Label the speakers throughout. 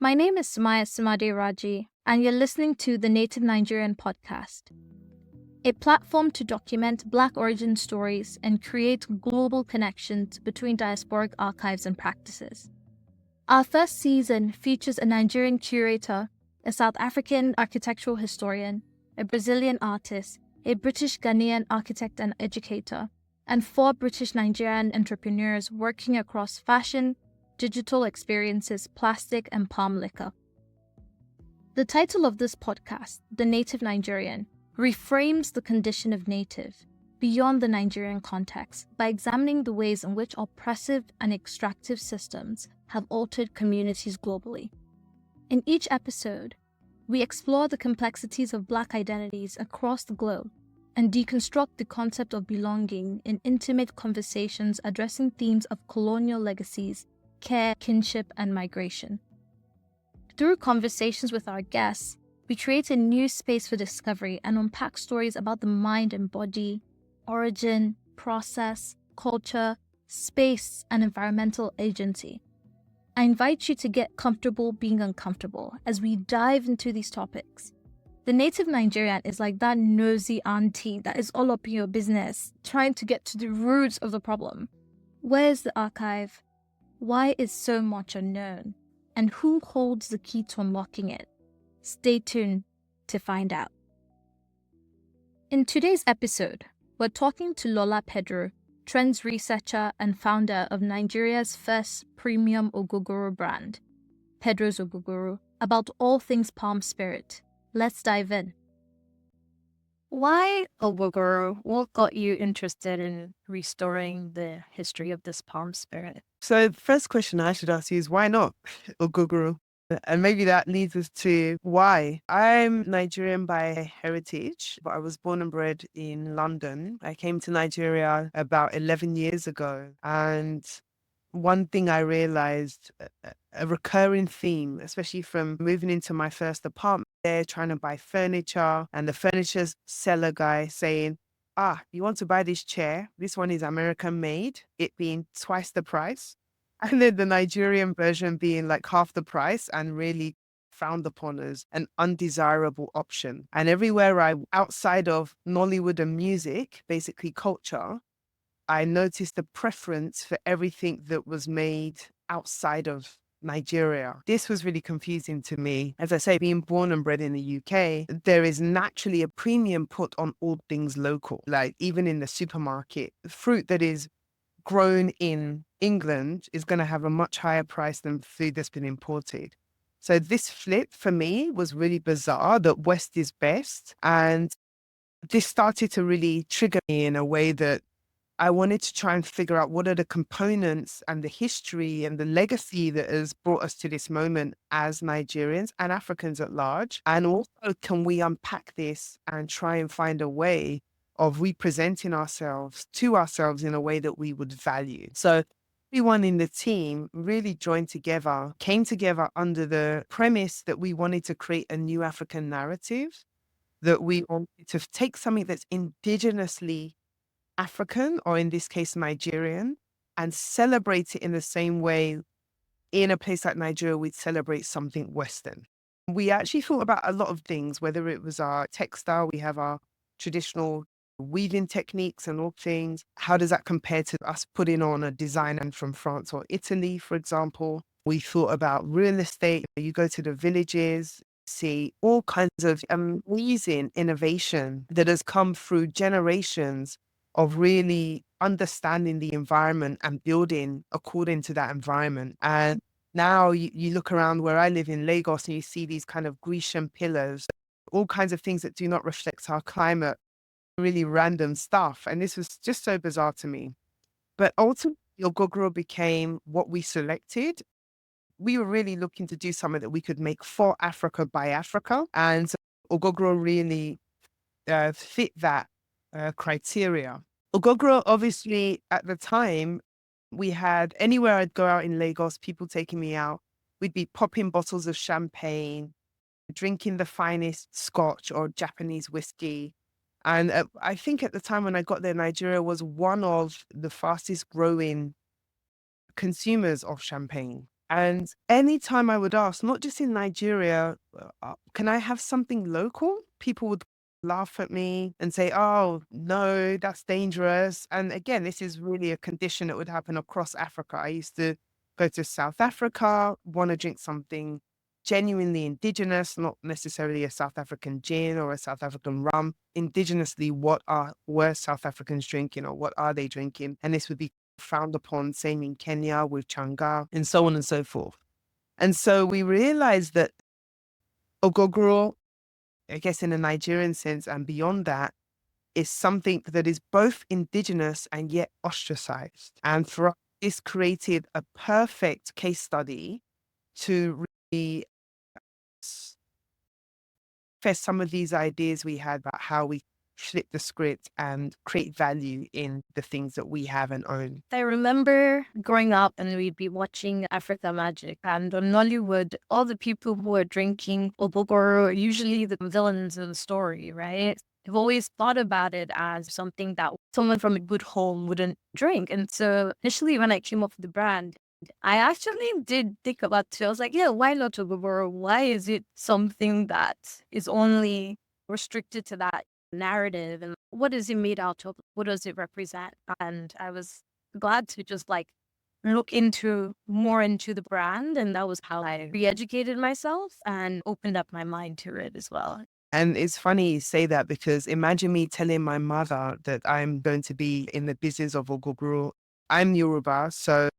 Speaker 1: My name is Sumayyah Sunmade Raji, and you're listening to the Native Nigerian podcast, a platform to document Black origin stories and create global connections between diasporic archives and practices. Our first season features a Nigerian curator, a South African architectural historian, a Brazilian artist, a British Ghanaian architect and educator, and 4 British Nigerian entrepreneurs working across fashion, digital experiences, plastic, and palm liquor. The title of this podcast, The Native Nigerian, reframes the condition of native beyond the Nigerian context by examining the ways in which oppressive and extractive systems have altered communities globally. In each episode, we explore the complexities of Black identities across the globe and deconstruct the concept of belonging in intimate conversations addressing themes of colonial legacies, care, kinship, and migration. Through conversations with our guests, we create a new space for discovery and unpack stories about the mind and body, origin, process, culture, space, and environmental agency. I invite you to get comfortable being uncomfortable as we dive into these topics. The Native Nigerian is like that nosy auntie that is all up in your business, trying to get to the roots of the problem. Where is the archive? Why is so much unknown? And who holds the key to unlocking it? Stay tuned to find out. In today's episode, we're talking to Lola Pedro, trends researcher and founder of Nigeria's first premium Ògógóró brand, Pedro's Ògógóró, about all things palm spirit. Let's dive in. Why Ògógóró? What got you interested in restoring the history of this palm spirit?
Speaker 2: So the first question I should ask you is why not Ògógóró? And maybe that leads us to why. I'm Nigerian by heritage, but I was born and bred in London. I came to Nigeria about 11 years ago. And one thing I realized, a recurring theme, especially from moving into my first apartment, there trying to buy furniture, and the furniture seller guy saying, you want to buy this chair? This one is American made, it being twice the price. And then the Nigerian version being like half the price and really frowned upon as an undesirable option. And everywhere outside of Nollywood and music, basically culture, I noticed a preference for everything that was made outside of Nigeria. This was really confusing to me. As I say, being born and bred in the UK, there is naturally a premium put on all things local. Like even in the supermarket, fruit that is grown in England is going to have a much higher price than food that's been imported. So this flip for me was really bizarre, that West is best. And this started to really trigger me in a way that I wanted to try and figure out what are the components and the history and the legacy that has brought us to this moment as Nigerians and Africans at large. And also, can we unpack this and try and find a way of representing ourselves to ourselves in a way that we would value? So everyone in the team really joined together, came together under the premise that we wanted to create a new African narrative, that we wanted to take something that's indigenously African, or in this case, Nigerian, and celebrate it in the same way in a place like Nigeria, we'd celebrate something Western. We actually thought about a lot of things, whether it was our textile, we have our traditional weaving techniques and all things. How does that compare to us putting on a design from France or Italy, for example? We thought about real estate. You go to the villages, see all kinds of amazing innovation that has come through generations of really understanding the environment and building according to that environment. And now you look around where I live in Lagos and you see these kind of Grecian pillars, all kinds of things that do not reflect our climate, really random stuff. And this was just so bizarre to me. But ultimately, Ògógóró became what we selected. We were really looking to do something that we could make for Africa by Africa. And Ògógóró really fit that criteria. Ògógóró, obviously, at the time, we had anywhere I'd go out in Lagos, people taking me out, we'd be popping bottles of champagne, drinking the finest Scotch or Japanese whiskey. And I think at the time when I got there, Nigeria was one of the fastest growing consumers of champagne. And anytime I would ask, not just in Nigeria, can I have something local? People would laugh at me and say, oh, no, that's dangerous. And again, this is really a condition that would happen across Africa. I used to go to South Africa, want to drink something genuinely indigenous, not necessarily a South African gin or a South African rum. Indigenously, were South Africans drinking, or what are they drinking? And this would be frowned upon, same in Kenya with Changa and so on and so forth. And so we realized that Ògógóró, I guess in a Nigerian sense and beyond that, is something that is both indigenous and yet ostracized. And for us, this created a perfect case study to really manifest some of these ideas we had about how we flip the script and create value in the things that we have and own.
Speaker 1: I remember growing up and we'd be watching Africa Magic, and on Nollywood, all the people who are drinking Ògógóró are usually the villains in the story, right? I've always thought about it as something that someone from a good home wouldn't drink. And so initially when I came up with the brand, I actually did think about it. I was like, yeah, why not Ògógóró? Why is it something that is only restricted to that narrative, and what is it made out of? What does it represent? And I was glad to just like look more into the brand, and that was how I re-educated myself and opened up my mind to it as well.
Speaker 2: And it's funny you say that, because imagine me telling my mother that I'm going to be in the business of Ògógóró. I'm Yoruba, so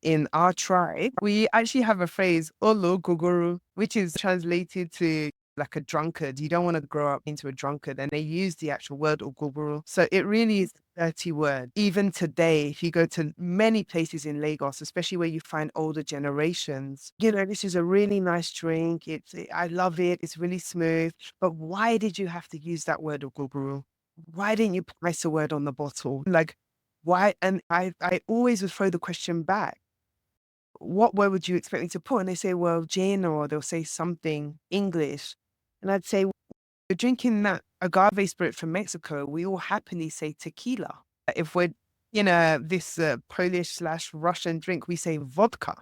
Speaker 2: in our tribe, we actually have a phrase, Olo Gogoro, which is translated to like a drunkard. You don't want to grow up into a drunkard. And they use the actual word Ògógóró. So it really is a dirty word. Even today, if you go to many places in Lagos, especially where you find older generations, this is a really nice drink. I love it. It's really smooth. But why did you have to use that word Ògógóró? Why didn't you place a word on the bottle? Like, why? And I always would throw the question back, what word would you expect me to put? And they say, well, gin, or they'll say something English. And I'd say, we're drinking that agave spirit from Mexico. We all happily say tequila. If we're, this Polish/Russian drink, we say vodka.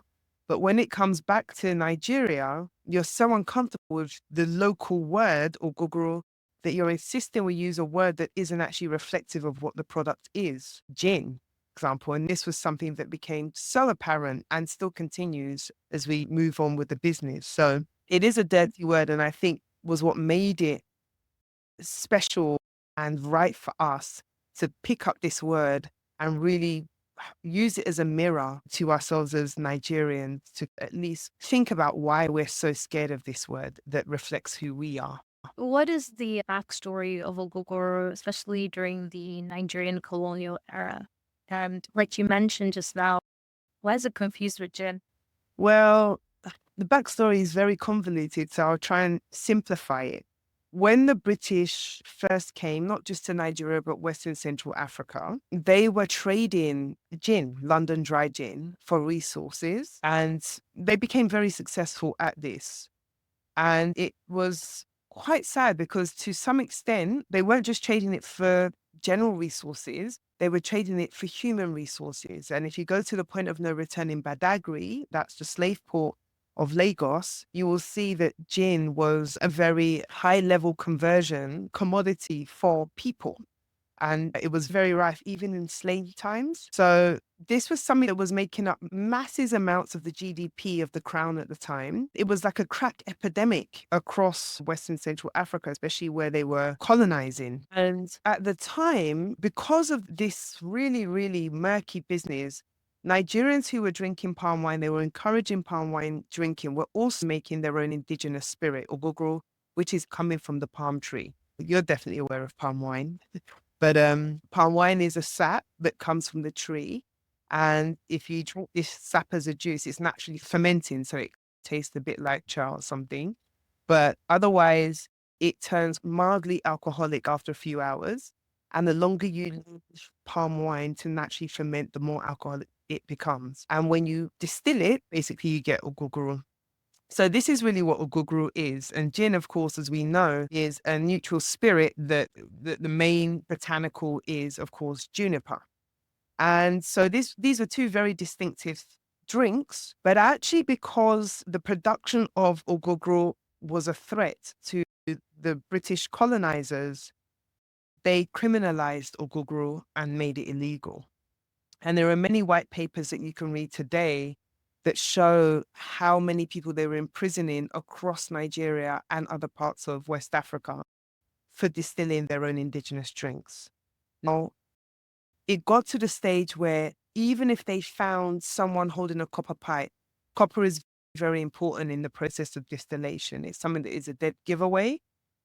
Speaker 2: But when it comes back to Nigeria, you're so uncomfortable with the local word, Ògógóró, that you're insisting we use a word that isn't actually reflective of what the product is. Gin, example. And this was something that became so apparent and still continues as we move on with the business. So it is a dirty word, and I think was what made it special and right for us to pick up this word and really use it as a mirror to ourselves as Nigerians, to at least think about why we're so scared of this word that reflects who we are.
Speaker 1: What is the backstory of Ògógóró, especially during the Nigerian colonial era? And like you mentioned just now, why is it confused with gin?
Speaker 2: Well, the backstory is very convoluted, so I'll try and simplify it. When the British first came, not just to Nigeria, but Western Central Africa, they were trading gin, London dry gin, for resources, and they became very successful at this. And it was quite sad, because to some extent, they weren't just trading it for general resources, they were trading it for human resources. And if you go to the point of no return in Badagry, that's the slave port of Lagos, you will see that gin was a very high level conversion commodity for people. And it was very rife even in slave times. So this was something that was making up massive amounts of the GDP of the crown at the time. It was like a crack epidemic across Western Central Africa, especially where they were colonizing. And at the time, because of this really, really murky business, Nigerians who were drinking palm wine, they were encouraging palm wine drinking, were also making their own indigenous spirit, Ògógóró, which is coming from the palm tree. You're definitely aware of palm wine. But palm wine is a sap that comes from the tree. And if you drink this sap as a juice, it's naturally fermenting, so it tastes a bit like cha or something. But otherwise, it turns mildly alcoholic after a few hours. And the longer you leave palm wine to naturally ferment, the more alcoholic it becomes. And when you distill it, basically you get Ògógóró. So this is really what Ògógóró is. And gin, of course, as we know, is a neutral spirit that the main botanical is, of course, juniper. And so these are two very distinctive drinks, but actually because the production of Ògógóró was a threat to the British colonizers, they criminalized Ògógóró and made it illegal. And there are many white papers that you can read today that show how many people they were imprisoning across Nigeria and other parts of West Africa for distilling their own indigenous drinks. Now, it got to the stage where even if they found someone holding a copper pipe, copper is very important in the process of distillation. It's something that is a dead giveaway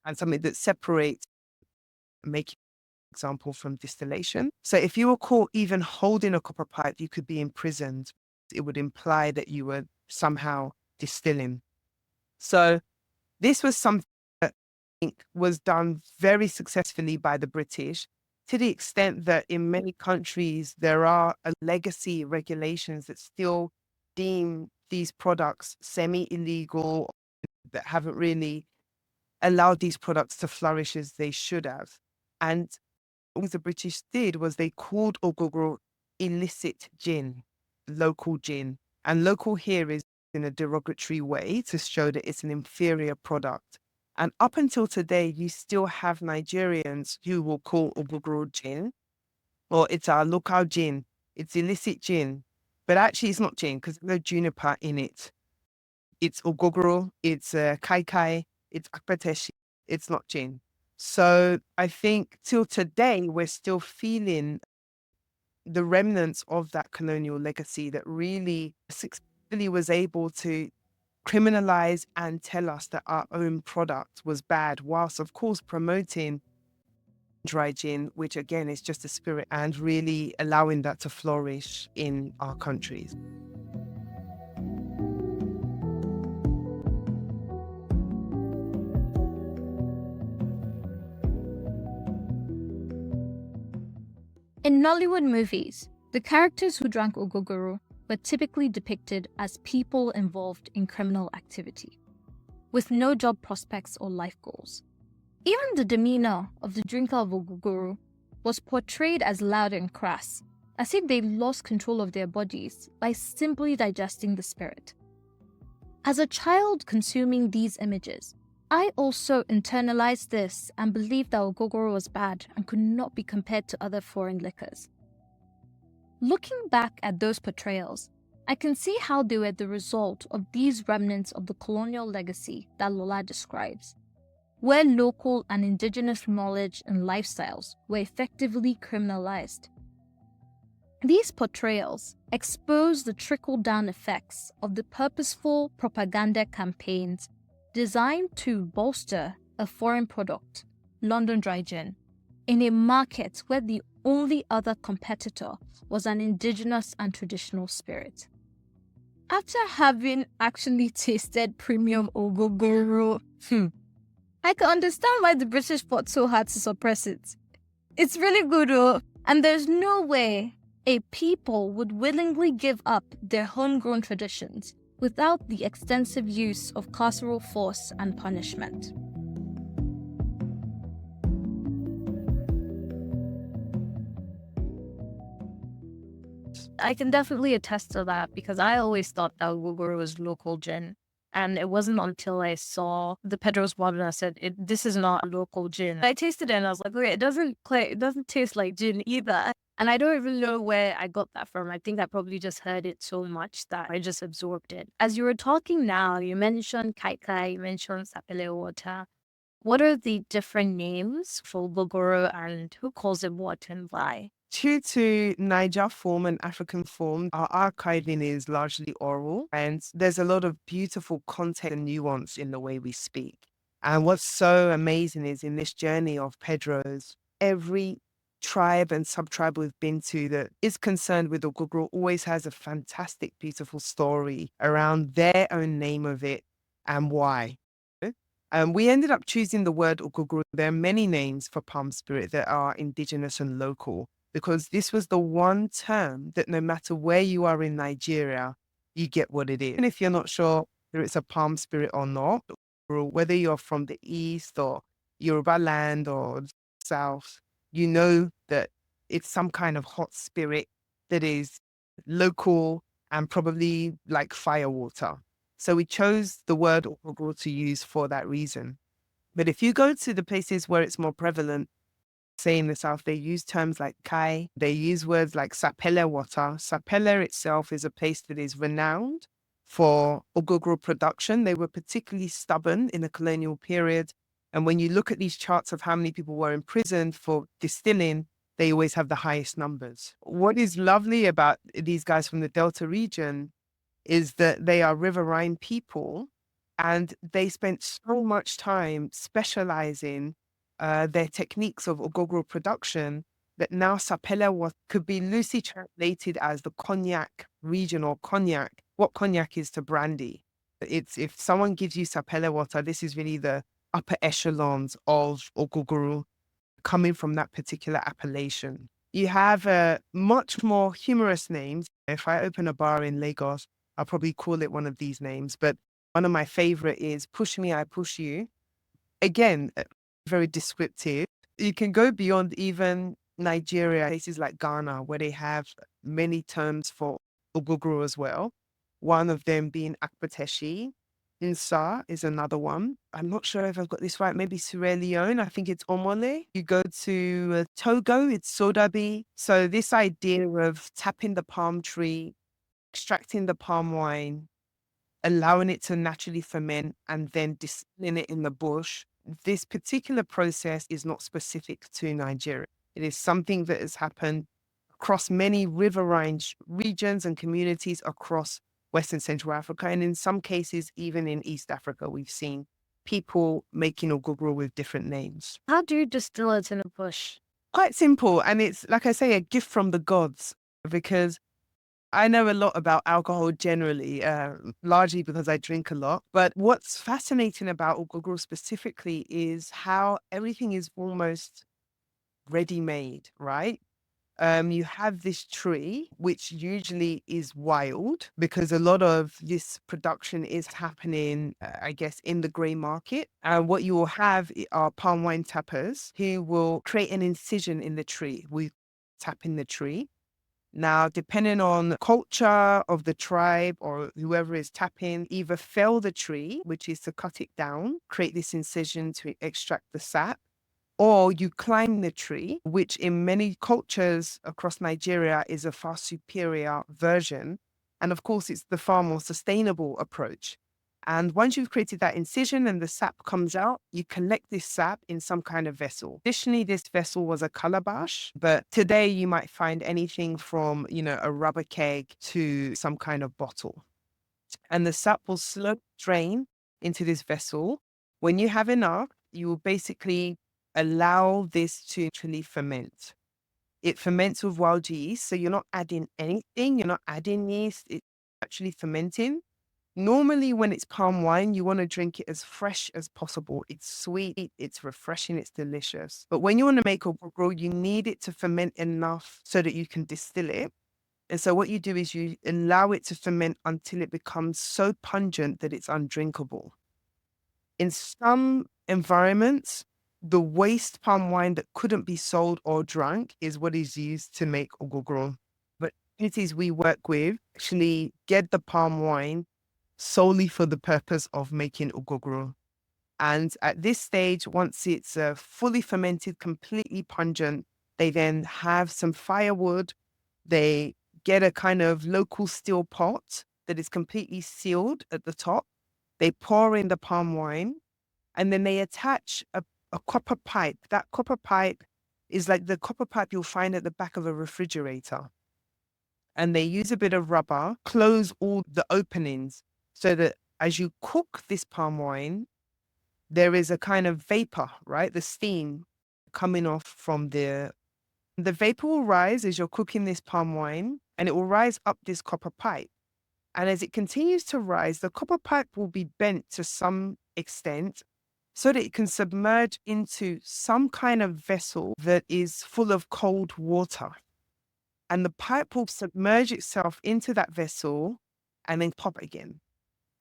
Speaker 2: and something that separates, making example, from distillation. So if you were caught even holding a copper pipe, you could be imprisoned. It would imply that you were somehow distilling. So this was something that I think was done very successfully by the British, to the extent that in many countries there are a legacy regulations that still deem these products semi-illegal, that haven't really allowed these products to flourish as they should have. And what the British did was they called Ògógóró illicit gin, local gin. And local here is in a derogatory way to show that it's an inferior product. And up until today, you still have Nigerians who will call Ògógóró gin, or it's our local gin, it's illicit gin. But actually, it's not gin because there's no juniper in it. It's Ògógóró, it's kai kai, it's akpeteshi, it's not gin. So I think till today, we're still feeling the remnants of that colonial legacy that really successfully was able to criminalize and tell us that our own product was bad, whilst of course promoting dry gin, which again is just a spirit, and really allowing that to flourish in our countries.
Speaker 1: In Nollywood movies, the characters who drank Ògógóró were typically depicted as people involved in criminal activity, with no job prospects or life goals. Even the demeanor of the drinker of Ògógóró was portrayed as loud and crass, as if they lost control of their bodies by simply digesting the spirit. As a child consuming these images, I also internalized this and believed that Ògógóró was bad and could not be compared to other foreign liquors. Looking back at those portrayals, I can see how they were the result of these remnants of the colonial legacy that Lola describes, where local and indigenous knowledge and lifestyles were effectively criminalized. These portrayals expose the trickle-down effects of the purposeful propaganda campaigns designed to bolster a foreign product, London Dry Gin, in a market where the only other competitor was an indigenous and traditional spirit. After having actually tasted premium Ògógóró, I can understand why the British fought so hard to suppress it. It's really good, and there's no way a people would willingly give up their homegrown traditions without the extensive use of carceral force and punishment. I can definitely attest to that because I always thought that Ògógóró was local gin. And it wasn't until I saw the Pedro's bottle and I said, this is not local gin. I tasted it and I was like, okay, it doesn't taste like gin either. And I don't even know where I got that from. I think I probably just heard it so much that I just absorbed it. As you were talking now, you mentioned kai kai, you mentioned sapele water. What are the different names for Ògógóró and who calls it what and why?
Speaker 2: Due to Niger form and African form, our archiving is largely oral, and there's a lot of beautiful context and nuance in the way we speak. And what's so amazing is in this journey of Pedro's, every tribe and sub-tribe we've been to that is concerned with Ògógóró always has a fantastic, beautiful story around their own name of it and why. We ended up choosing the word Ògógóró. There are many names for palm spirit that are indigenous and local, because this was the one term that no matter where you are in Nigeria, you get what it is. And if you're not sure whether it's a palm spirit or not, or whether you're from the East or Yoruba land or South, you know that it's some kind of hot spirit that is local and probably like fire water. So we chose the word Ògógóró to use for that reason. But if you go to the places where it's more prevalent, say in the South, they use terms like kai, they use words like sapele water. Sapele itself is a place that is renowned for Ògógóró production. They were particularly stubborn in the colonial period. And when you look at these charts of how many people were imprisoned for distilling, they always have the highest numbers. What is lovely about these guys from the Delta region is that they are riverine people, and they spent so much time specializing their techniques of Ògógóró production that now Sapele could be loosely translated as the cognac region or cognac. What cognac is to brandy. It's if someone gives you Sapele water, this is really the upper echelons of Ògógóró coming from that particular appellation. You have much more humorous names. If I open a bar in Lagos, I'll probably call it one of these names, but one of my favorite is Push Me, I Push You. Again, very descriptive. You can go beyond even Nigeria, places like Ghana, where they have many terms for Ògógóró as well. One of them being Akpateshi. Insa is another one. I'm not sure if I've got this right. Maybe Sierra Leone. I think it's Omole. You go to Togo, it's Sodabi. So this idea of tapping the palm tree, extracting the palm wine, allowing it to naturally ferment, and then distilling it in the bush. This particular process is not specific to Nigeria. It is something that has happened across many riverine regions and communities across Western Central Africa. And in some cases, even in East Africa, we've seen people making Ògógóró with different names.
Speaker 1: How do you distill it in a bush?
Speaker 2: Quite simple. And it's, like I say, a gift from the gods, because I know a lot about alcohol generally, largely because I drink a lot. But what's fascinating about Ògógóró specifically is how everything is almost ready-made, right? You have this tree, which usually is wild, because a lot of this production is happening, I guess, in the grey market. And what you will have are palm wine tappers who will create an incision in the tree. We tap in the tree. Now, depending on the culture of the tribe or whoever is tapping, either fell the tree, which is to cut it down, create this incision to extract the sap, or you climb the tree, which in many cultures across Nigeria is a far superior version. And of course, it's the far more sustainable approach. And once you've created that incision and the sap comes out, you collect this sap in some kind of vessel. Traditionally, this vessel was a calabash, but today you might find anything from, a rubber keg to some kind of bottle. And the sap will slowly drain into this vessel. When you have enough, you will basically allow this to actually ferment. It ferments with wild yeast, so you're not adding anything, you're not adding yeast, it's actually fermenting. Normally, when it's palm wine, you want to drink it as fresh as possible. It's sweet, it's refreshing, it's delicious. But when you want to make Ògógóró, you need it to ferment enough so that you can distill it. And so what you do is you allow it to ferment until it becomes so pungent that it's undrinkable. In some environments, the waste palm wine that couldn't be sold or drunk is what is used to make Ògógóró. But communities we work with actually get the palm wine solely for the purpose of making Ògógóró. And at this stage, once it's fully fermented, completely pungent, they then have some firewood. They get a kind of local steel pot that is completely sealed at the top. They pour in the palm wine, and then they attach a copper pipe. That copper pipe is like the copper pipe you'll find at the back of a refrigerator. And they use a bit of rubber, close all the openings, so that as you cook this palm wine, there is a kind of vapor, right? The steam coming off from the vapor will rise as you're cooking this palm wine, and it will rise up this copper pipe. And as it continues to rise, the copper pipe will be bent to some extent so that it can submerge into some kind of vessel that is full of cold water. And the pipe will submerge itself into that vessel and then pop again.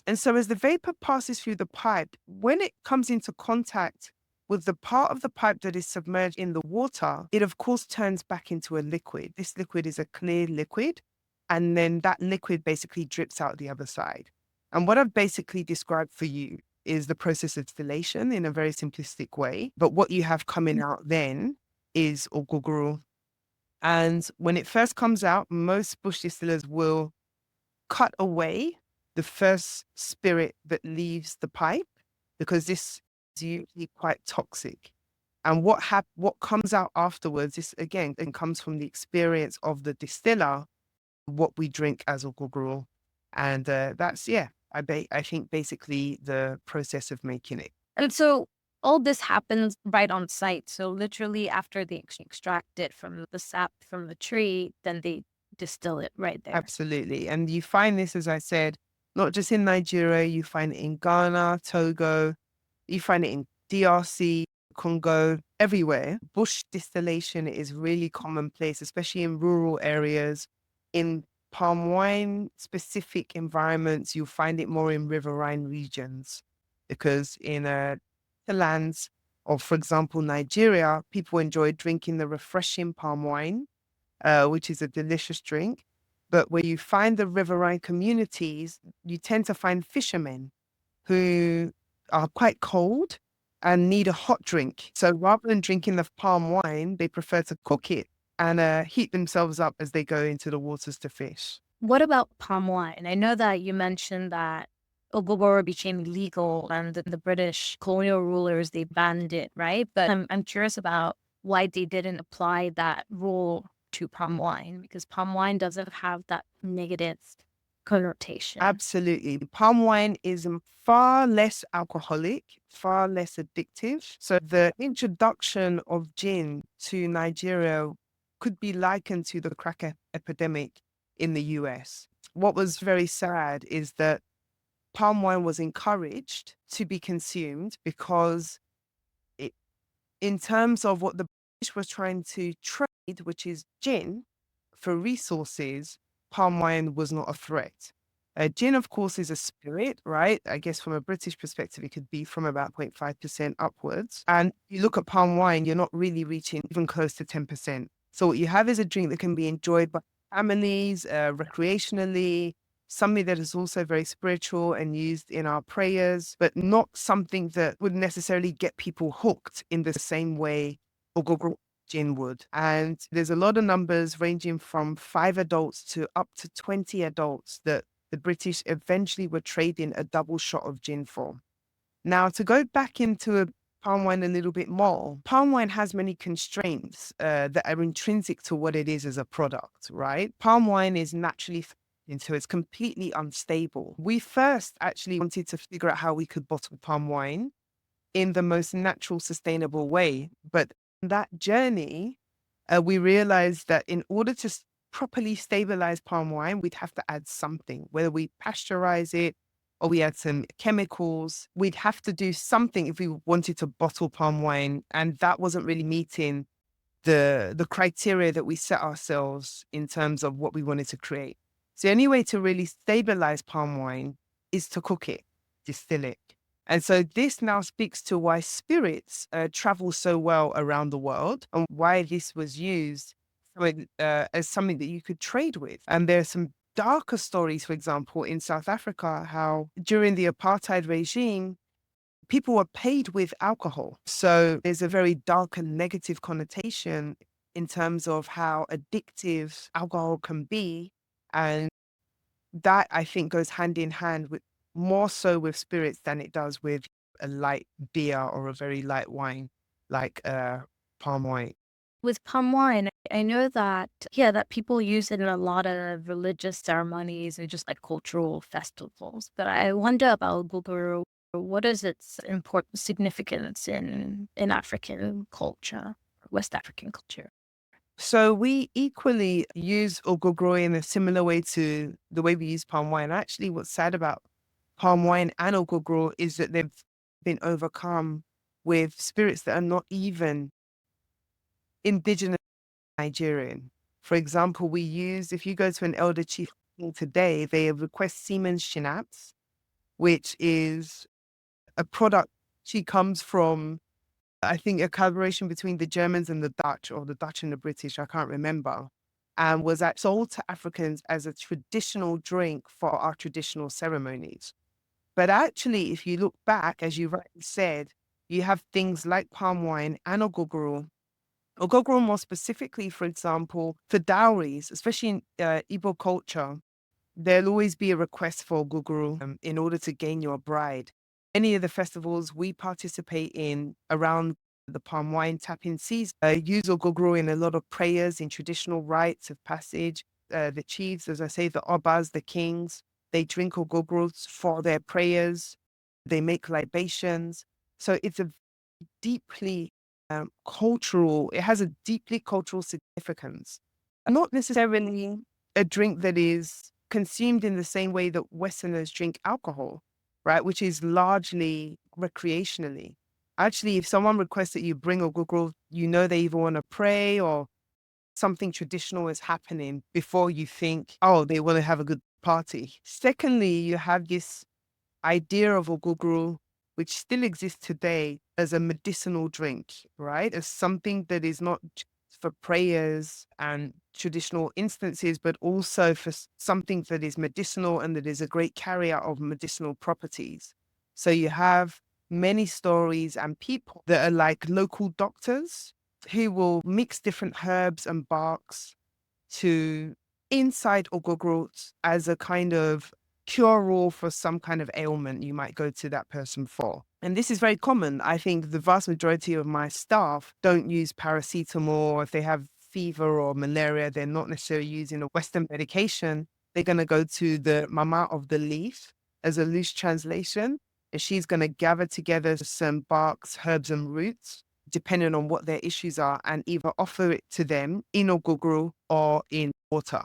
Speaker 2: And so as the vapor passes through the pipe, when it comes into contact with the part of the pipe that is submerged in the water, it of course turns back into a liquid. This liquid is a clear liquid. and then that liquid basically drips out the other side. And what I've basically described for you is the process of distillation in a very simplistic way. But what you have coming out then is Ògógóró. And when it first comes out, most bush distillers will cut away the first spirit that leaves the pipe, because this is usually quite toxic. And what comes out afterwards is, again, it comes from the experience of the distiller, what we drink as Ògógóró. And that's, yeah, I think basically the process of making it.
Speaker 1: And so all this happens right on site. So literally after they extract it from the sap from the tree, then they distill it right there.
Speaker 2: Absolutely. And you find this, as I said, not just in Nigeria, you find it in Ghana, Togo, you find it in DRC, Congo, everywhere. Bush distillation is really commonplace, especially in rural areas. In palm wine specific environments, you'll find it more in riverine regions, because in the lands of, for example, Nigeria, people enjoy drinking the refreshing palm wine, which is a delicious drink. But where you find the riverine communities, you tend to find fishermen who are quite cold and need a hot drink. So rather than drinking the palm wine, they prefer to cook it and heat themselves up as they go into the waters to fish.
Speaker 1: What about palm wine? I know that you mentioned that Ògógóró became legal and the British colonial rulers, they banned it, right? But I'm curious about why they didn't apply that rule to palm wine, because palm wine doesn't have that negative connotation.
Speaker 2: Absolutely. Palm wine is far less alcoholic, far less addictive. So the introduction of gin to Nigeria could be likened to the crack epidemic in the US. What was very sad is that palm wine was encouraged to be consumed because it, in terms of what the British was trying to trade, which is gin, for resources, palm wine was not a threat. Gin, of course, is a spirit, right? I guess from a British perspective, it could be from about 0.5% upwards. And you look at palm wine, you're not really reaching even close to 10%. So what you have is a drink that can be enjoyed by families, recreationally, something that is also very spiritual and used in our prayers, but not something that would necessarily get people hooked in the same way Ògógóró gin would. And there's a lot of numbers ranging from 5 adults to up to 20 adults that the British eventually were trading a double shot of gin for. Now, to go back into palm wine a little bit more, palm wine has many constraints that are intrinsic to what it is as a product, right? Palm wine is naturally so it's completely unstable. We first actually wanted to figure out how we could bottle palm wine in the most natural, sustainable way. But that journey, we realized that in order to properly stabilize palm wine, we'd have to add something, whether we pasteurize it or we add some chemicals. We'd have to do something if we wanted to bottle palm wine. And that wasn't really meeting the criteria that we set ourselves in terms of what we wanted to create. So the only way to really stabilize palm wine is to cook it, distill it. And so this now speaks to why spirits travel so well around the world and why this was used as something that you could trade with. And there's some darker stories, for example, in South Africa, how during the apartheid regime, people were paid with alcohol. So there's a very dark and negative connotation in terms of how addictive alcohol can be. And that, I think, goes hand in hand with more so with spirits than it does with a light beer or a very light wine like palm wine.
Speaker 1: With palm wine, I know that, yeah, that people use it in a lot of religious ceremonies or just like cultural festivals. But I wonder about Ògógóró. What is its important significance in African culture, West African culture?
Speaker 2: So we equally use Ògógóró in a similar way to the way we use palm wine. Actually, what's sad about palm wine and Ògógóró is that they've been overcome with spirits that are not even indigenous Nigerian. For example, we use, if you go to an elder chief today, they request Siemens schnapps, which is a product. She comes from, I think, a collaboration between the Germans and the Dutch, or the Dutch and the British. I can't remember. and was sold to Africans as a traditional drink for our traditional ceremonies. But actually, if you look back, as you rightly said, you have things like palm wine and ògógóró. Ògógóró more specifically, for example, for dowries, especially in Igbo culture, there'll always be a request for ògógóró in order to gain your bride. Any of the festivals we participate in around the palm wine tapping season use ògógóró in a lot of prayers, in traditional rites of passage. The chiefs, as I say, the obas, the kings, they drink ògógóró for their prayers. They make libations. So it's a deeply cultural, it has a deeply cultural significance. Not necessarily a drink that is consumed in the same way that Westerners drink alcohol, right? Which is largely recreationally. Actually, if someone requests that you bring ògógóró, you know they either want to pray or something traditional is happening before you think, oh, they want to have a good party. Secondly, you have this idea of ògógóró, which still exists today as a medicinal drink, right? As something that is not for prayers and traditional instances, but also for something that is medicinal and that is a great carrier of medicinal properties. So you have many stories and people that are like local doctors who will mix different herbs and barks to inside ògógóró as a kind of cure-all for some kind of ailment you might go to that person for. And this is very common. I think the vast majority of my staff don't use paracetamol. If they have fever or malaria, they're not necessarily using a Western medication. They're going to go to the mama of the leaf as a loose translation, and she's going to gather together some barks, herbs, and roots, depending on what their issues are, and either offer it to them in ògógóró or in water.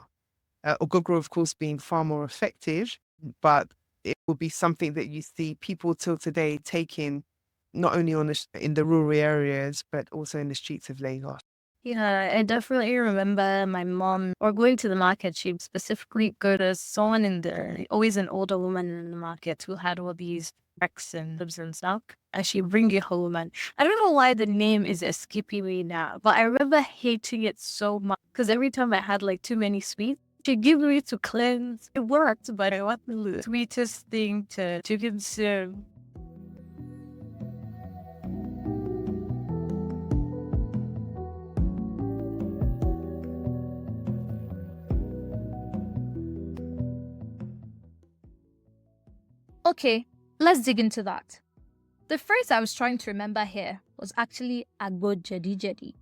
Speaker 2: Ògógóró, of course, being far more effective, but it will be something that you see people till today taking, not only in the rural areas, but also in the streets of Lagos.
Speaker 1: Yeah, I definitely remember my mom, or going to the market, she'd specifically go to someone in there, always an older woman in the market who had all these wrecks and herbs and stuff, and she'd bring it home. And I don't know why the name is escaping me now, but I remember hating it so much because every time I had like too many sweets, she'd give me to cleanse. It worked, but it wasn't the sweetest thing to consume. Okay, let's dig into that. The phrase I was trying to remember here was actually agbo jedi jedi.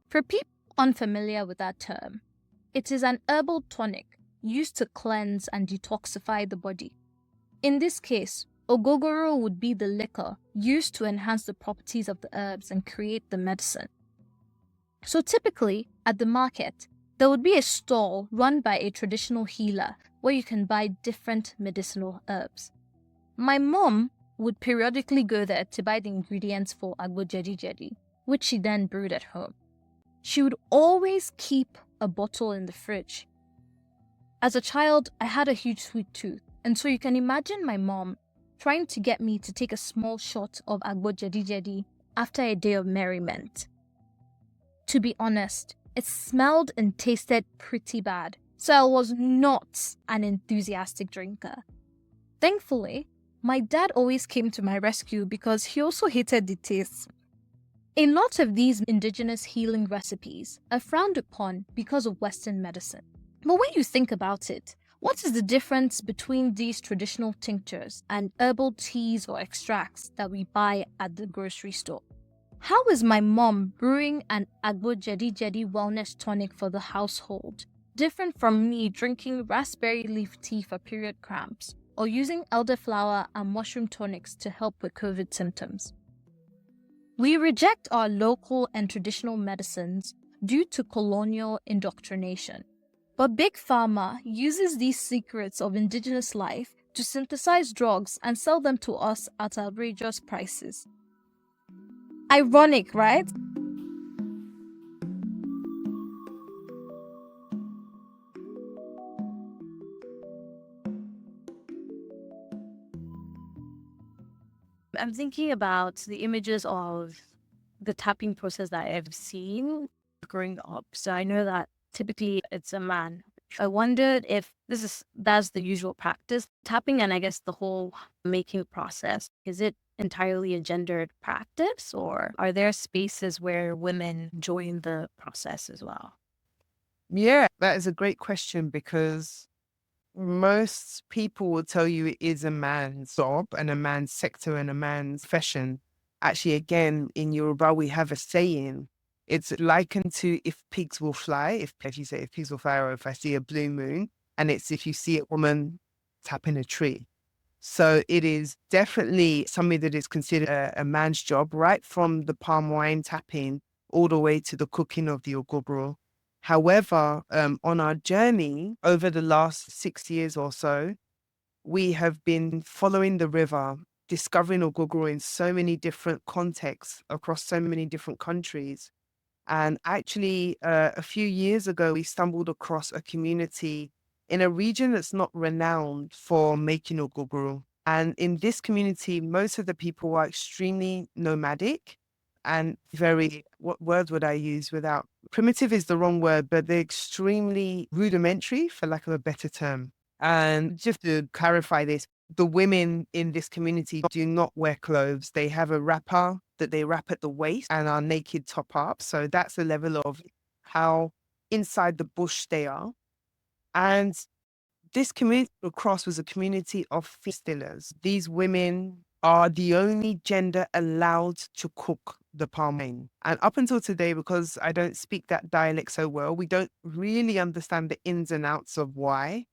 Speaker 1: For people unfamiliar with that term, it is an herbal tonic used to cleanse and detoxify the body. In this case, ògógóró would be the liquor used to enhance the properties of the herbs and create the medicine. So typically, at the market, there would be a stall run by a traditional healer where you can buy different medicinal herbs. My mom would periodically go there to buy the ingredients for agbo jedi jedi, which she then brewed at home. She would always keep a bottle in the fridge. As a child, I had a huge sweet tooth, and so you can imagine my mom trying to get me to take a small shot of agbo jedi jedi after a day of merriment. To be honest, it smelled and tasted pretty bad, so I was not an enthusiastic drinker. Thankfully, my dad always came to my rescue because he also hated the taste. A lot of these indigenous healing recipes are frowned upon because of Western medicine. But when you think about it, what is the difference between these traditional tinctures and herbal teas or extracts that we buy at the grocery store? How is my mom brewing an agbo jedi jedi wellness tonic for the household different from me drinking raspberry leaf tea for period cramps or using elderflower and mushroom tonics to help with COVID symptoms? We reject our local and traditional medicines due to colonial indoctrination. But Big Pharma uses these secrets of indigenous life to synthesize drugs and sell them to us at outrageous prices. Ironic, right? I'm thinking about the images of the tapping process that I've seen growing up. So I know that typically it's a man. I wondered if that's the usual practice, tapping, and I guess the whole making process. Is it entirely a gendered practice, or are there spaces where women join the process as well?
Speaker 2: Yeah, that is a great question because most people will tell you it is a man's job and a man's sector and a man's profession. Actually, again, in Yoruba, we have a saying. It's likened to if pigs will fly, if you say if pigs will fly, or if I see a blue moon, and it's if you see a woman tapping a tree. So it is definitely something that is considered a man's job, right from the palm wine tapping all the way to the cooking of the Ògógóró. However, on our journey over the last 6 years or so, we have been following the river, discovering Ògógóró in so many different contexts across so many different countries. And actually, a few years ago, we stumbled across a community in a region that's not renowned for making Ògógóró. And in this community, most of the people are extremely nomadic and very, what word would I use without, primitive is the wrong word, but they're extremely rudimentary, for lack of a better term. And just to clarify this, the women in this community do not wear clothes. They have a wrapper that they wrap at the waist and are naked top up. So that's the level of how inside the bush they are. And this community across was a community of distillers. These women are the only gender allowed to cook the palm wine. And up until today, because I don't speak that dialect so well, we don't really understand the ins and outs of why.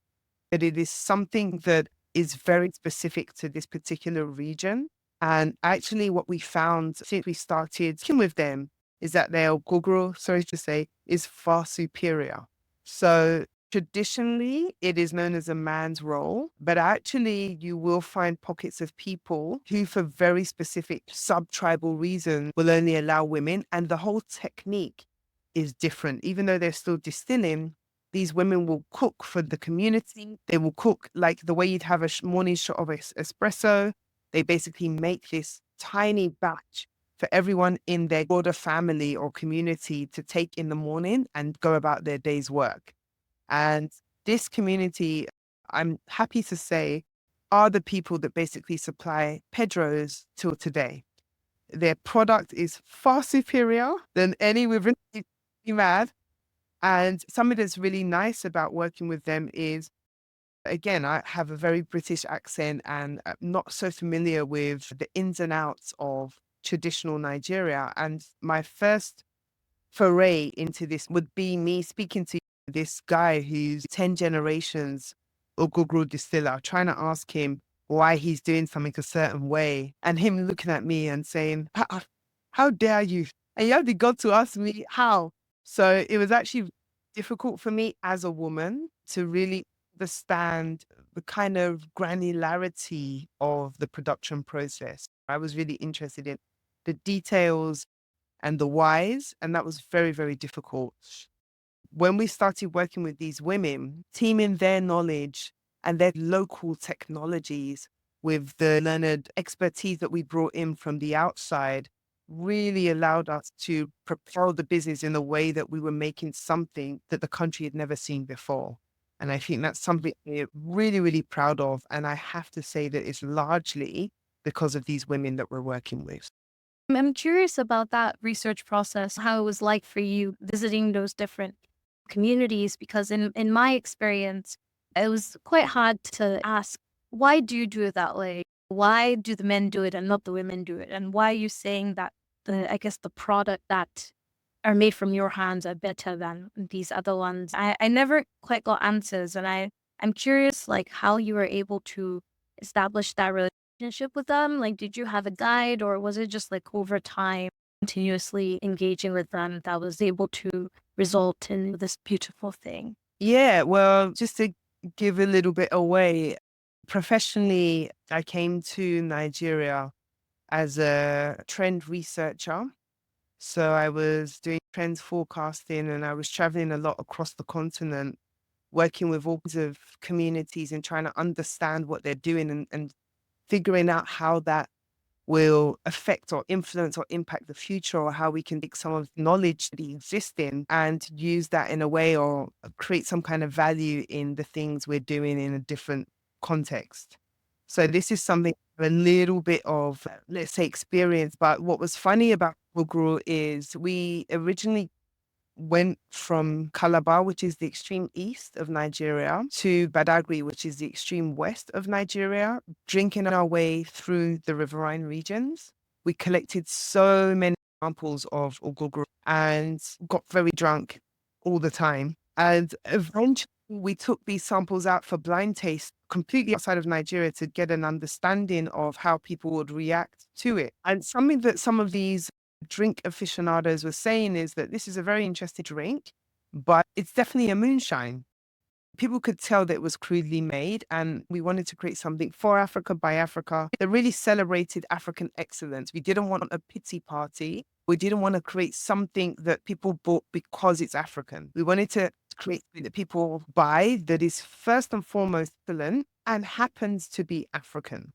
Speaker 2: But it is something that is very specific to this particular region. And actually, what we found since we started working with them is that their Ògógóró, sorry to say, is far superior. So traditionally, it is known as a man's role, but actually, you will find pockets of people who, for very specific sub-tribal reasons, will only allow women. And the whole technique is different. Even though they're still distilling, these women will cook for the community. They will cook like the way you'd have a morning shot of espresso. They basically make this tiny batch for everyone in their broader family or community to take in the morning and go about their day's work. And this community, I'm happy to say, are the people that basically supply Pedro's till today. Their product is far superior than any we've really mad. And something that's really nice about working with them is, again, I have a very British accent and I'm not so familiar with the ins and outs of traditional Nigeria. And my first foray into this would be me speaking to this guy who's 10 generations Ògógóró distiller, trying to ask him why he's doing something a certain way, and him looking at me and saying, how dare you? And you have the God to ask me how. So it was actually difficult for me as a woman to really understand the kind of granularity of the production process. I was really interested in the details and the whys, and that was very, very difficult. When we started working with these women, teaming their knowledge and their local technologies with the learned expertise that we brought in from the outside really allowed us to propel the business in a way that we were making something that the country had never seen before. And I think that's something we're really, really proud of. And I have to say that it's largely because of these women that we're working with.
Speaker 1: I'm curious about that research process, how it was like for you visiting those different communities, because in my experience, it was quite hard to ask, why do you do it that way? Why do the men do it and not the women do it? And why are you saying that I guess the product that are made from your hands are better than these other ones? I never quite got answers, and I'm curious like how you were able to establish that relationship with them. Like, did you have a guide, or was it just like over time continuously engaging with them that was able to result in this beautiful thing?
Speaker 2: Yeah, well, just to give a little bit away, professionally, I came to Nigeria as a trend researcher. So I was doing trends forecasting and I was traveling a lot across the continent, working with all kinds of communities and trying to understand what they're doing and figuring out how that will affect or influence or impact the future, or how we can take some of the knowledge that exists in and use that in a way, or create some kind of value in the things we're doing in a different context. So this is something a little bit of, let's say, experience. But what was funny about Ògógóró is we originally went from Calabar, which is the extreme east of Nigeria, to Badagry, which is the extreme west of Nigeria, drinking our way through the riverine regions. We collected so many samples of Ògógóró and got very drunk all the time. And eventually we took these samples out for blind taste completely outside of Nigeria to get an understanding of how people would react to it. And something that some of these drink aficionados were saying is that this is a very interesting drink, but it's definitely a moonshine. People could tell that it was crudely made, and we wanted to create something for Africa by Africa that really celebrated African excellence. We didn't want a pity party. We didn't want to create something that people bought because it's African. We wanted to create something that people buy that is first and foremost excellent and happens to be African.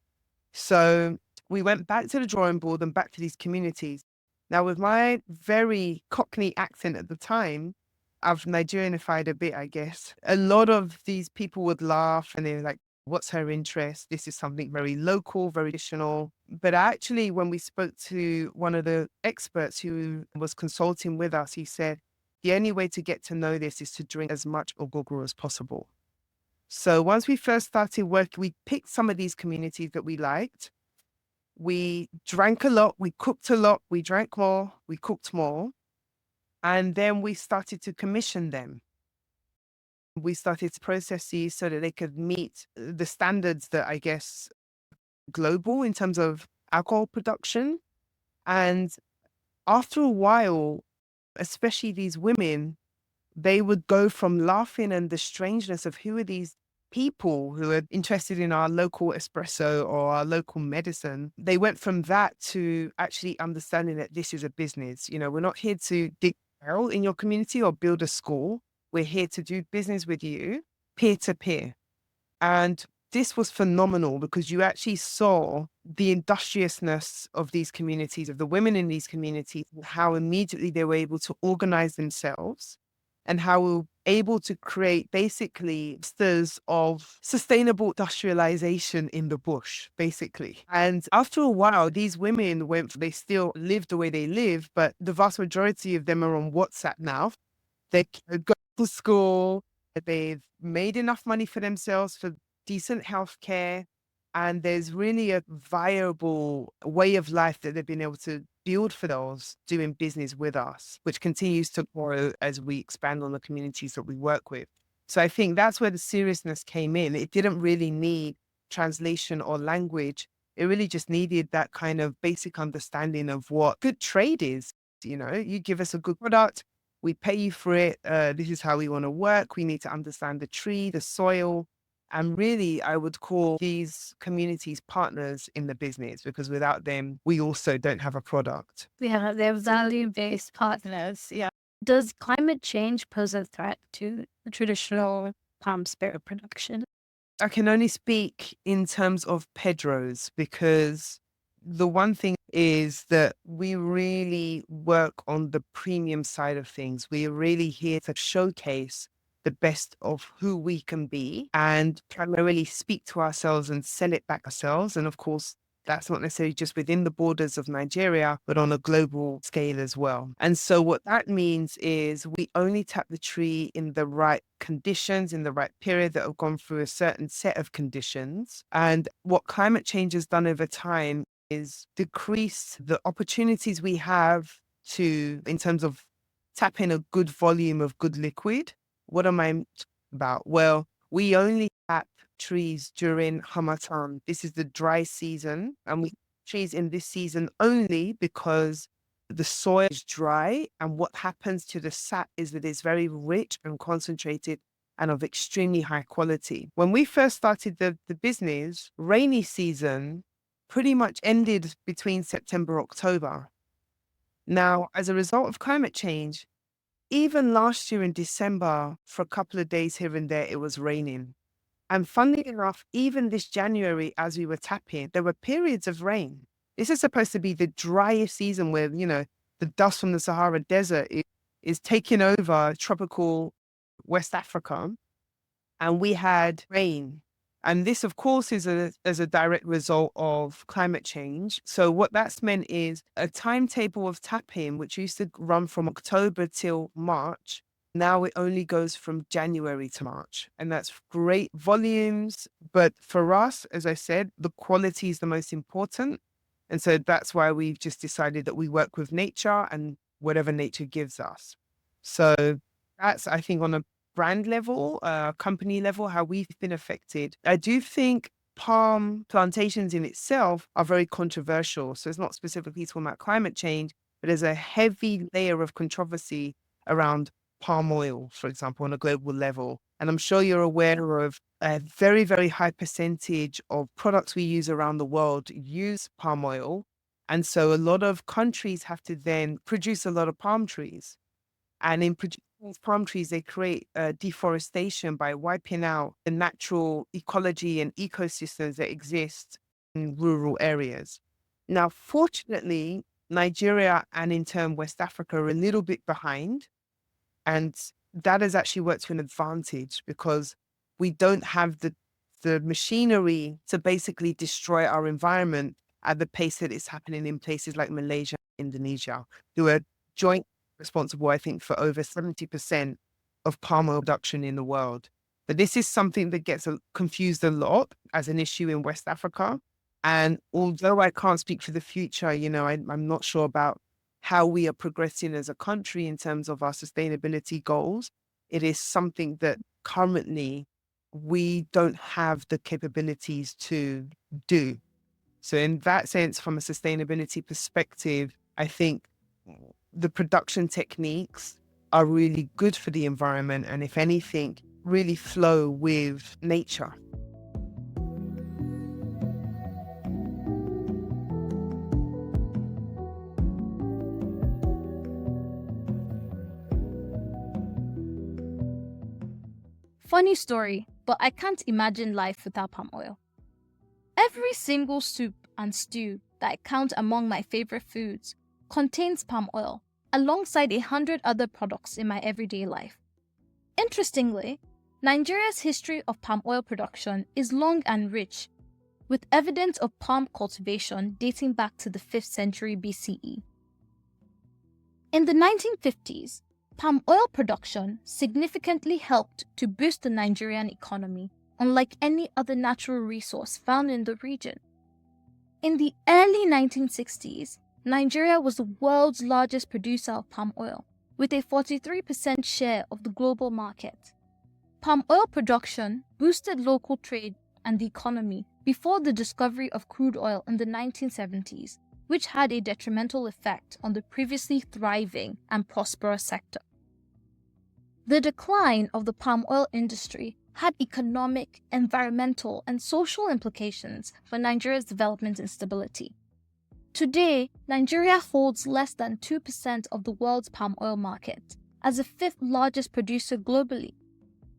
Speaker 2: So we went back to the drawing board and back to these communities. Now, with my very Cockney accent at the time, I've Nigerianified a bit, I guess. A lot of these people would laugh and they were like, what's her interest? This is something very local, very traditional. But actually, when we spoke to one of the experts who was consulting with us, he said, the only way to get to know this is to drink as much Ògógóró as possible. So once we first started work, we picked some of these communities that we liked. We drank a lot, we cooked a lot, we drank more, we cooked more. And then we started to commission them. We started to process these so that they could meet the standards that, I guess, global in terms of alcohol production. And after a while, especially these women, they would go from laughing and the strangeness of who are these people who are interested in our local espresso or our local medicine. They went from that to actually understanding that this is a business. You know, we're not here to dig barrel in your community or build a school. We're here to do business with you peer to peer. And this was phenomenal because you actually saw the industriousness of these communities, of the women in these communities, how immediately they were able to organize themselves and how we were able to create basically clusters of sustainable industrialization in the bush, basically. And after a while, these women they still live the way they live, but the vast majority of them are on WhatsApp now. They go to school, they've made enough money for themselves for decent healthcare, and there's really a viable way of life that they've been able to build for those doing business with us, which continues to grow as we expand on the communities that we work with. So I think that's where the seriousness came in. It didn't really need translation or language. It really just needed that kind of basic understanding of what good trade is. You know, you give us a good product, we pay you for it. This is how we want to work. We need to understand the tree, the soil. And really, I would call these communities partners in the business, because without them, we also don't have a product.
Speaker 1: Yeah, they're value-based partners. Yeah. Does climate change pose a threat to the traditional palm spirit production?
Speaker 2: I can only speak in terms of Pedro's, because the one thing is that we really work on the premium side of things. We are really here to showcase the best of who we can be and primarily speak to ourselves and sell it back ourselves. And of course, that's not necessarily just within the borders of Nigeria, but on a global scale as well. And so what that means is we only tap the tree in the right conditions, in the right period, that have gone through a certain set of conditions. And what climate change has done over time is decrease the opportunities we have to, in terms of tapping a good volume of good liquid. What am I talking about? Well, we only tap trees during Hamatan. This is the dry season, and we trees in this season only because the soil is dry, and what happens to the sap is that it's very rich and concentrated and of extremely high quality. When we first started the business, rainy season pretty much ended between September, October. Now, as a result of climate change, even last year in December, for a couple of days here and there, it was raining. And funnily enough, even this January, as we were tapping, there were periods of rain. This is supposed to be the driest season where, the dust from the Sahara Desert is taking over tropical West Africa, and we had rain. And this, of course, is as a direct result of climate change. So what that's meant is a timetable of tapping, which used to run from October till March. Now it only goes from January to March. And that's great volumes. But for us, as I said, the quality is the most important. And so that's why we've just decided that we work with nature and whatever nature gives us. So that's, I think, on a brand level, company level, how we've been affected. I do think palm plantations in itself are very controversial. So it's not specifically talking about climate change, but there's a heavy layer of controversy around palm oil, for example, on a global level. And I'm sure you're aware of a very, very high percentage of products we use around the world use palm oil. And so a lot of countries have to then produce a lot of palm trees. And in producing these palm trees, they create deforestation by wiping out the natural ecology and ecosystems that exist in rural areas. Now, fortunately, Nigeria and in turn West Africa are a little bit behind. And that has actually worked to an advantage because we don't have the machinery to basically destroy our environment at the pace that it's happening in places like Malaysia and Indonesia, who are joint responsible, I think, for over 70% of palm oil production in the world. But this is something that gets confused a lot as an issue in West Africa. And although I can't speak for the future, I'm not sure about how we are progressing as a country in terms of our sustainability goals. It is something that currently we don't have the capabilities to do. So in that sense, from a sustainability perspective, I think the production techniques are really good for the environment and, if anything, really flow with nature.
Speaker 1: Funny story, but I can't imagine life without palm oil. Every single soup and stew that I count among my favorite foods contains palm oil, alongside 100 other products in my everyday life. Interestingly, Nigeria's history of palm oil production is long and rich, with evidence of palm cultivation dating back to the 5th century BCE. In the 1950s, palm oil production significantly helped to boost the Nigerian economy, unlike any other natural resource found in the region. In the early 1960s, Nigeria was the world's largest producer of palm oil, with a 43% share of the global market. Palm oil production boosted local trade and the economy before the discovery of crude oil in the 1970s, which had a detrimental effect on the previously thriving and prosperous sector. The decline of the palm oil industry had economic, environmental, and social implications for Nigeria's development and stability. Today, Nigeria holds less than 2% of the world's palm oil market, as the 5th largest producer globally.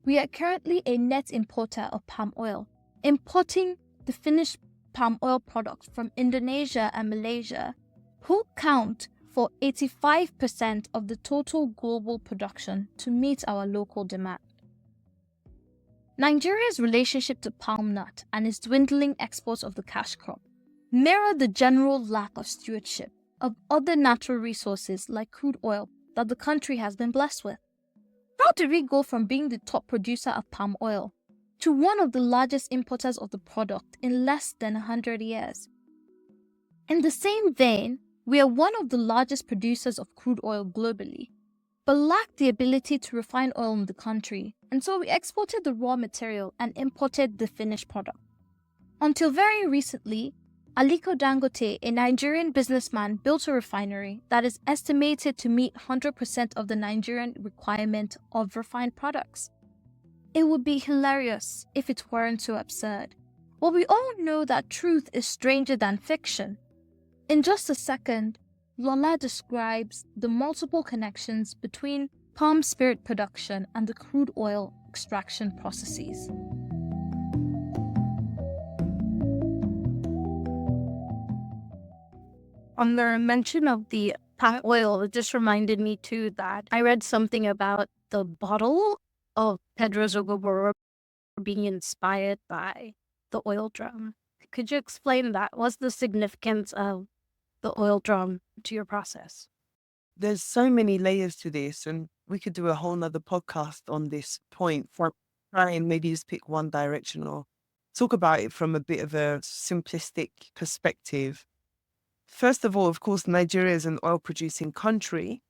Speaker 1: We are currently a net importer of palm oil, importing the finished palm oil products from Indonesia and Malaysia, who count for 85% of the total global production to meet our local demand. Nigeria's relationship to palm nut and its dwindling exports of the cash crop mirror the general lack of stewardship of other natural resources like crude oil that the country has been blessed with. How did we go from being the top producer of palm oil to one of the largest importers of the product in less than 100 years? In the same vein, we are one of the largest producers of crude oil globally, but lack the ability to refine oil in the country, and so we exported the raw material and imported the finished product. Until very recently, Aliko Dangote, a Nigerian businessman, built a refinery that is estimated to meet 100% of the Nigerian requirement of refined products. It would be hilarious if it weren't so absurd. But we all know that truth is stranger than fiction. In just a second, Lola describes the multiple connections between palm spirit production and the crude oil extraction processes. On the mention of the palm oil, it just reminded me too that I read something about the bottle of Pedro's Ògógóró being inspired by the oil drum. Could you explain that? What's the significance of the oil drum to your process?
Speaker 2: There's so many layers to this, and we could do a whole nother podcast on this point for try and maybe just pick one direction or talk about it from a bit of a simplistic perspective. First of all, of course, Nigeria is an oil producing country,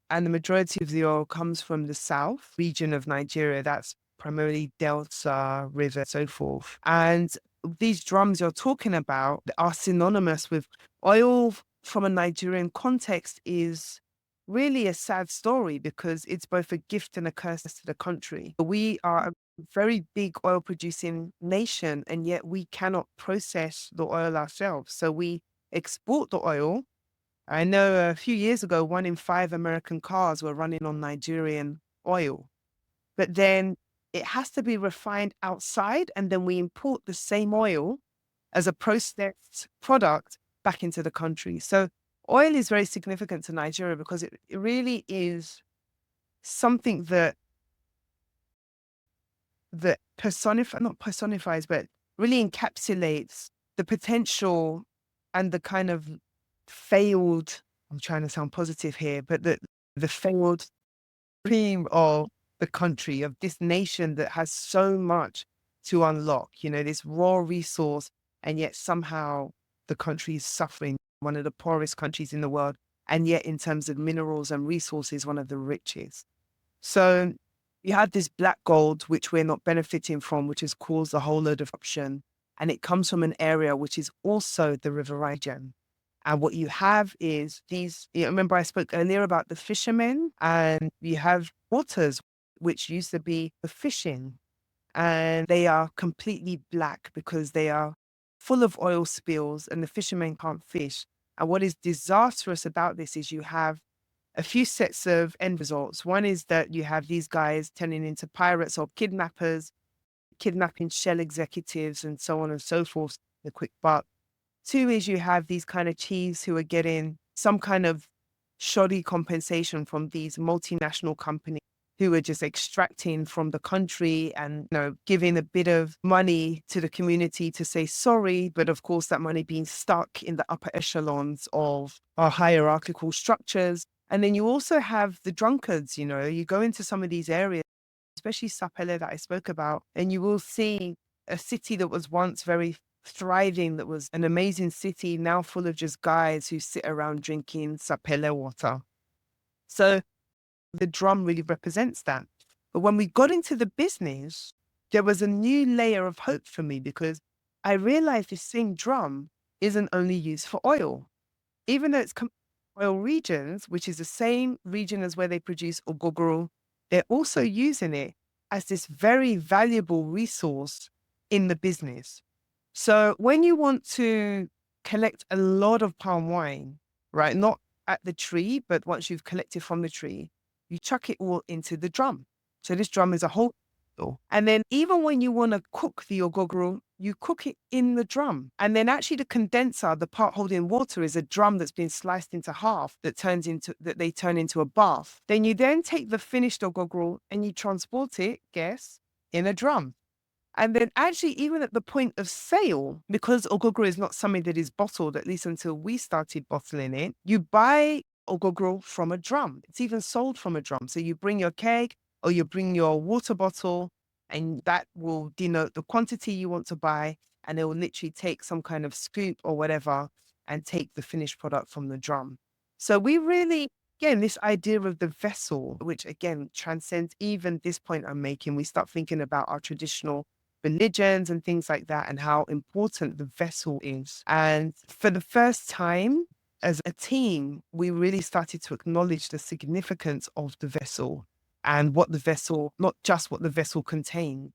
Speaker 2: and the majority of the oil comes from the south region of Nigeria. That's primarily Delta, River, so forth. And these drums you're talking about are synonymous with oil from a Nigerian context is really a sad story because it's both a gift and a curse to the country. We are a very big oil producing nation, and yet we cannot process the oil ourselves. So we export the oil. I know a few years ago, 1 in 5 American cars were running on Nigerian oil, but then it has to be refined outside, and then we import the same oil as a processed product back into the country. So oil is very significant to Nigeria because it really is something that not personifies, but really encapsulates the potential and the kind of failed, I'm trying to sound positive here, but the failed dream of the country, of this nation that has so much to unlock, this raw resource, and yet somehow the country is suffering, one of the poorest countries in the world, and yet in terms of minerals and resources, one of the richest. So you have this black gold, which we're not benefiting from, which has caused a whole load of corruption. And it comes from an area which is also the River region. And what you have is these, remember I spoke earlier about the fishermen, and you have waters, which used to be for fishing. And they are completely black because they are full of oil spills and the fishermen can't fish. And what is disastrous about this is you have a few sets of end results. One is that you have these guys turning into pirates or kidnappers, kidnapping shell executives and so on and so forth, the quick buck. Two is you have these kind of chiefs who are getting some kind of shoddy compensation from these multinational companies who are just extracting from the country and giving a bit of money to the community to say sorry, but of course that money being stuck in the upper echelons of our hierarchical structures. And then you also have the drunkards. You go into some of these areas, especially Sapele that I spoke about, and you will see a city that was once very thriving, that was an amazing city, now full of just guys who sit around drinking Sapele water. So the drum really represents that. But when we got into the business, there was a new layer of hope for me because I realized this same drum isn't only used for oil. Even though it's oil regions, which is the same region as where they produce Ògógóró, they're also using it as this very valuable resource in the business. So when you want to collect a lot of palm wine, right, not at the tree, but once you've collected from the tree, you chuck it all into the drum. So this drum is a whole. And then even when you want to cook the Ògógóró, you cook it in the drum. And then actually the condenser, the part holding water, is a drum that's been sliced into half that they turn into a bath. Then you then take the finished Ògógóró and you transport it, guess, in a drum. And then actually, even at the point of sale, because Ògógóró is not something that is bottled, at least until we started bottling it, you buy Ògógóró from a drum. It's even sold from a drum. So you bring your keg or you bring your water bottle, and that will denote the quantity you want to buy. And it will literally take some kind of scoop or whatever and take the finished product from the drum. So we really, again, this idea of the vessel, which again transcends even this point I'm making, we start thinking about our traditional religions and things like that and how important the vessel is. And for the first time as a team, we really started to acknowledge the significance of the vessel and what the vessel, not just what the vessel contained.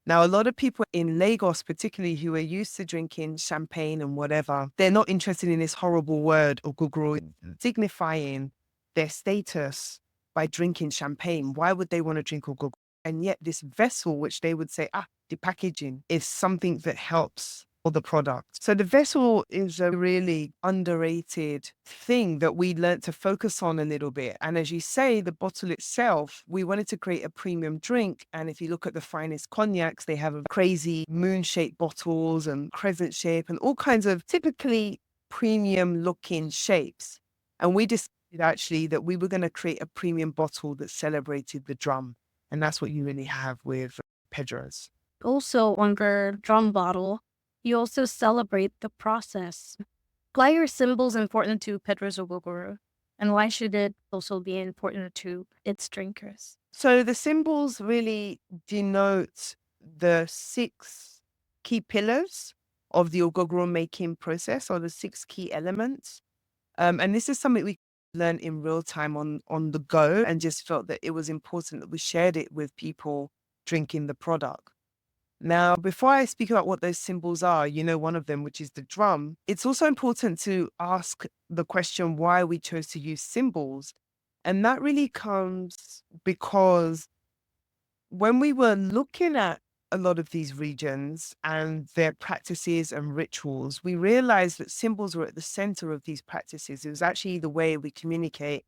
Speaker 2: Now, a lot of people in Lagos, particularly who are used to drinking champagne and whatever, they're not interested in this horrible word, Ògógóró, signifying their status by drinking champagne. Why would they want to drink Ògógóró? And yet this vessel, which they would say, the packaging is something that helps or the product. So the vessel is a really underrated thing that we learned to focus on a little bit. And as you say, the bottle itself, we wanted to create a premium drink. And if you look at the finest cognacs, they have a crazy moon-shaped bottles and crescent shape and all kinds of typically premium looking shapes. And we decided actually that we were going to create a premium bottle that celebrated the drum. And that's what you really have with Pedro's.
Speaker 3: Also, on the drum bottle, you also celebrate the process. Why are symbols important to Pedro's Ògógóró? And why should it also be important to its drinkers?
Speaker 2: So the symbols really denote the 6 key pillars of the Ògógóró making process, or the 6 key elements. And this is something we learned in real time on the go, and just felt that it was important that we shared it with people drinking the product. Now, before I speak about what those symbols are, one of them, which is the drum, it's also important to ask the question why we chose to use symbols. And that really comes because when we were looking at a lot of these regions and their practices and rituals, we realized that symbols were at the center of these practices. It was actually the way we communicate,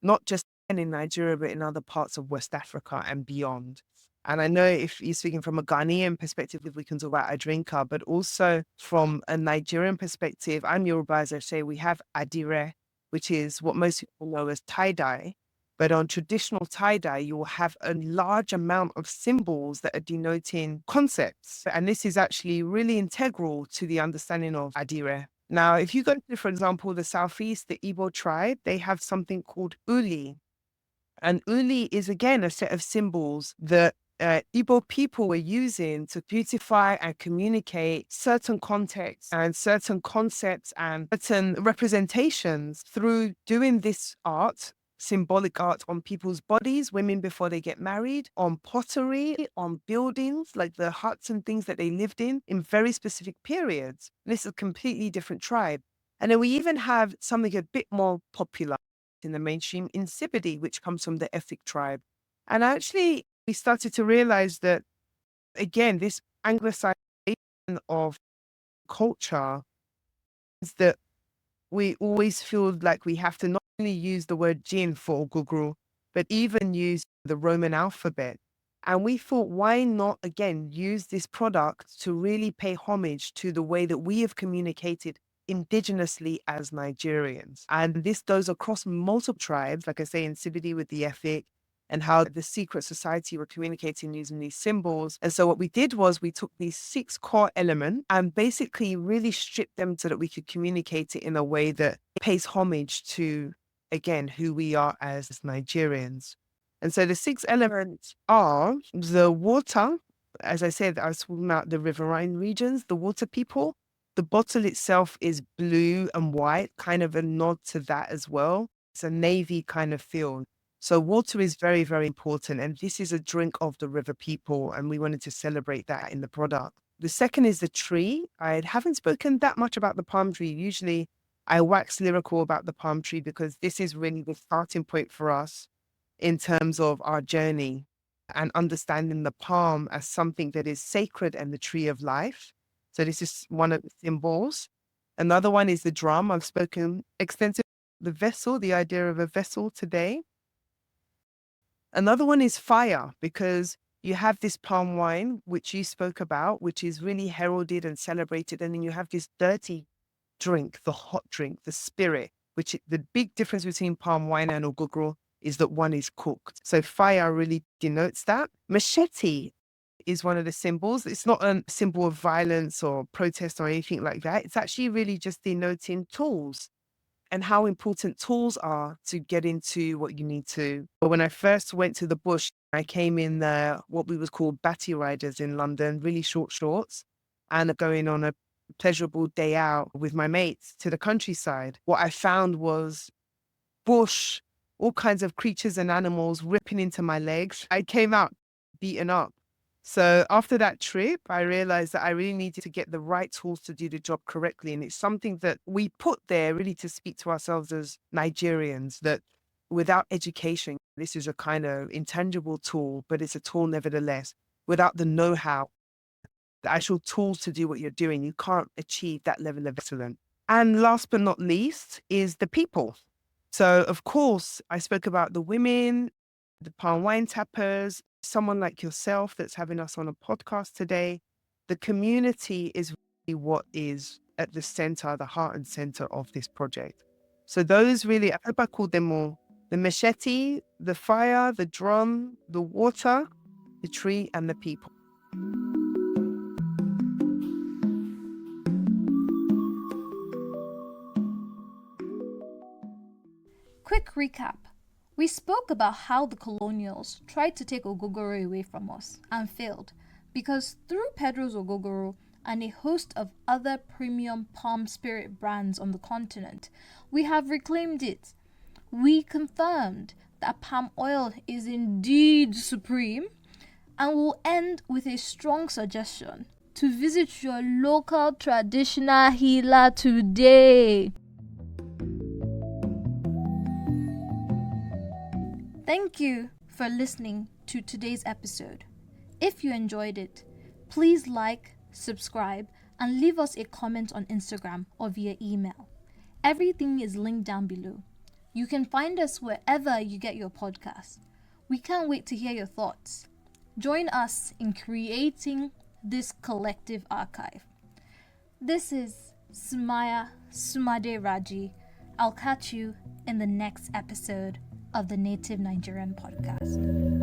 Speaker 2: not just in Nigeria, but in other parts of West Africa and beyond. And I know if you're speaking from a Ghanaian perspective, if we can talk about a drinker, but also from a Nigerian perspective, I'm Yoruba, as I say, we have adire, which is what most people know as tie-dye. But on traditional tie-dye, you will have a large amount of symbols that are denoting concepts. And this is actually really integral to the understanding of adire. Now, if you go to, for example, the Southeast, the Igbo tribe, they have something called uli. And uli is, again, a set of symbols that Igbo people were using to beautify and communicate certain contexts and certain concepts and certain representations through doing this art, symbolic art, on people's bodies, women before they get married, on pottery, on buildings, like the huts and things that they lived in very specific periods. And this is a completely different tribe. And then we even have something a bit more popular in the mainstream, insipidi, which comes from the Efik tribe. And actually, we started to realize that, again, this Anglicization of culture is that we always feel like we have to not only use the word gin for Ògógóró, but even use the Roman alphabet. And we thought, why not, again, use this product to really pay homage to the way that we have communicated indigenously as Nigerians. And this goes across multiple tribes, like I say, in Sibidi with the Efik, and how the secret society were communicating using these symbols. And so what we did was we took these 6 core elements and basically really stripped them so that we could communicate it in a way that pays homage to, again, who we are as Nigerians. And so the 6 elements are the water. As I said, I was talking about the riverine regions, the water people. The bottle itself is blue and white, kind of a nod to that as well. It's a navy kind of feel. So water is very, very important. And this is a drink of the river people. And we wanted to celebrate that in the product. The second is the tree. I haven't spoken that much about the palm tree. Usually I wax lyrical about the palm tree because this is really the starting point for us in terms of our journey and understanding the palm as something that is sacred and the tree of life. So this is one of the symbols. Another one is the drum. I've spoken extensively about the vessel, the idea of a vessel today. Another one is fire, because you have this palm wine, which you spoke about, which is really heralded and celebrated. And then you have this dirty drink, the hot drink, the spirit, which the big difference between palm wine and Ògógóró is that one is cooked. So fire really denotes that. Machete is one of the symbols. It's not a symbol of violence or protest or anything like that. It's actually really just denoting tools and how important tools are to get into what you need to. But when I first went to the bush, I came in what we would call batty riders in London, really short shorts, and going on a pleasurable day out with my mates to the countryside. What I found was bush, all kinds of creatures and animals ripping into my legs. I came out beaten up. So after that trip, I realized that I really needed to get the right tools to do the job correctly. And it's something that we put there really to speak to ourselves as Nigerians, that without education, this is a kind of intangible tool, but it's a tool nevertheless. Without the know-how, the actual tools to do what you're doing, you can't achieve that level of excellence. And last but not least is the people. So, of course, I spoke about the women, the palm wine tappers, someone like yourself that's having us on a podcast today. The community is really what is at the center, the heart and center of this project. So those really, I hope I called them all: the machete, the fire, the drum, the water, the tree, and the people.
Speaker 1: Quick recap. We spoke about how the colonials tried to take Ògógóró away from us and failed, because through Pedro's Ògógóró and a host of other premium palm spirit brands on the continent, we have reclaimed it. We confirmed that palm oil is indeed supreme, and we'll end with a strong suggestion to visit your local traditional healer today. Thank you for listening to today's episode. If you enjoyed it, please like, subscribe, and leave us a comment on Instagram or via email. Everything is linked down below. You can find us wherever you get your podcasts. We can't wait to hear your thoughts. Join us in creating this collective archive. This is Sumayyah Sunmade Raji. I'll catch you in the next episode of the Native Nigerian Podcast.